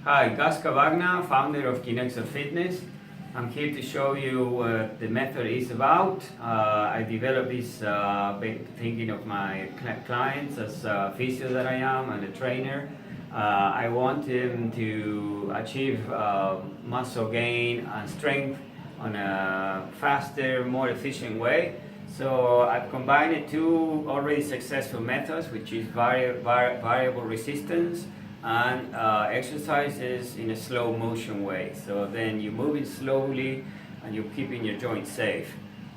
Hi, Gus Cavagna, founder of Kinexor Fitness. I'm here to show you what the method is about. I developed this thinking of my clients as a physio that I am and a trainer. I want them to achieve muscle gain and strength on a faster, more efficient way. So I've combined two already successful methods, which is variable resistance and exercises in a slow motion way. So then you're moving slowly and you're keeping your joints safe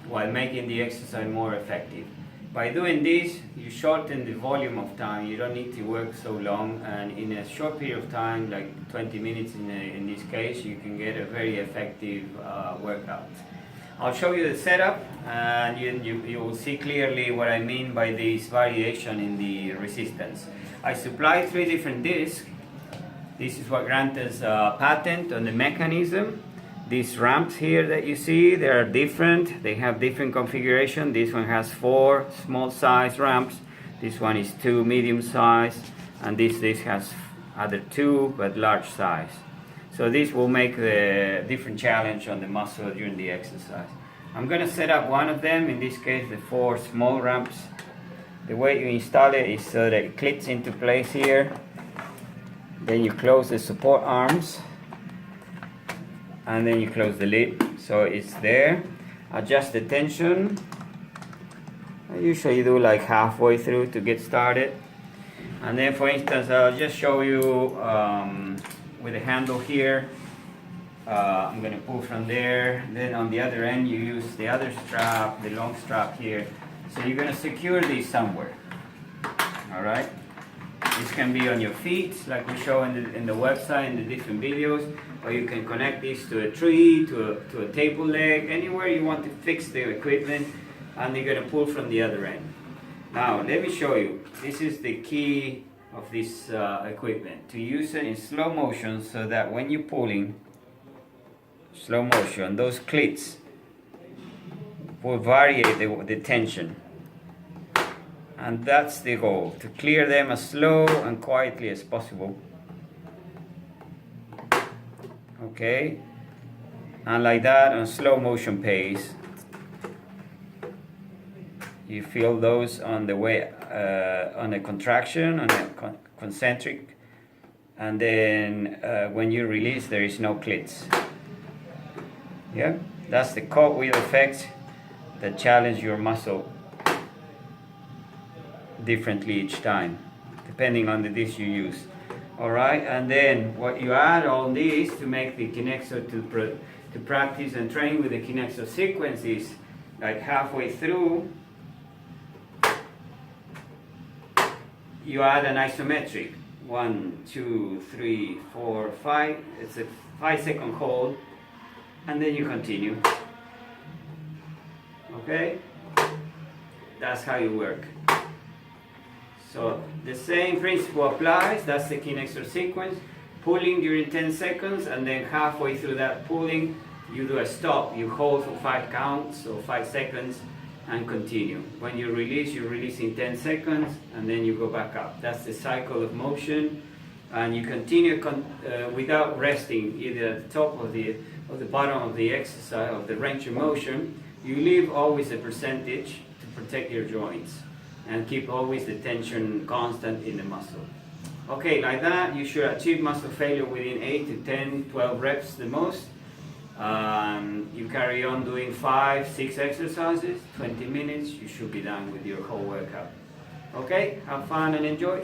while making the exercise more effective. By doing this, you shorten the volume of time. You don't need to work so long, and in a short period of time, like 20 minutes in this case, you can get a very effective workout. I'll show you the setup, and you will see clearly what I mean by this variation in the resistance. I supply 3 different discs. This is what granted us a patent on the mechanism. These ramps here that you see, they are different. They have different configuration. This one has 4 small size ramps. This one is 2 medium size, and this has other 2 but large size. So this will make the different challenge on the muscle during the exercise. I'm going to set up one of them, in this case the 4 small ramps. The way you install it is so that it clicks into place here. Then you close the support arms, and then you close the lid so it's there. Adjust the tension. I usually do like halfway through to get started. And then, for instance, I'll just show you with the handle here. I'm going to pull from there. Then on the other end you use the other strap, the long strap here. So you're going to secure these somewhere. Alright? This can be on your feet, like we show in the website, in the different videos, or you can connect this to a tree, to a table leg, anywhere you want to fix the equipment, and you're going to pull from the other end. Now, let me show you. This is the key of this equipment. To use it in slow motion so that when you're pulling, slow motion, those cleats will vary the tension. And that's the goal, to clear them as slow and quietly as possible. Okay, and like that on slow motion pace. You feel those on the way, on a contraction, on a concentric, and then when you release, there is no cleats. Yeah, that's the cogwheel effect that challenge your muscle differently each time, depending on the disc you use. Alright, and then what you add on this to make the Kinexor to practice and train with the Kinexor sequence is, like halfway through, you add an isometric. 1, 2, 3, 4, 5. It's a 5-second hold, and then you continue. Okay? That's how you work. So the same principle applies. That's the Kinexor sequence. Pulling during 10 seconds, and then halfway through that pulling, you do a stop. You hold for 5 counts, or 5 seconds, and continue. When you release in 10 seconds, and then you go back up. That's the cycle of motion, and you continue without resting, either at the top or the bottom of the exercise, of the range of motion. You leave always a percentage to protect your joints, and keep always the tension constant in the muscle. Okay, like that, you should achieve muscle failure within 8 to 10, 12 reps the most. You carry on doing 5, 6 exercises, 20 minutes, you should be done with your whole workout. Okay, have fun and enjoy.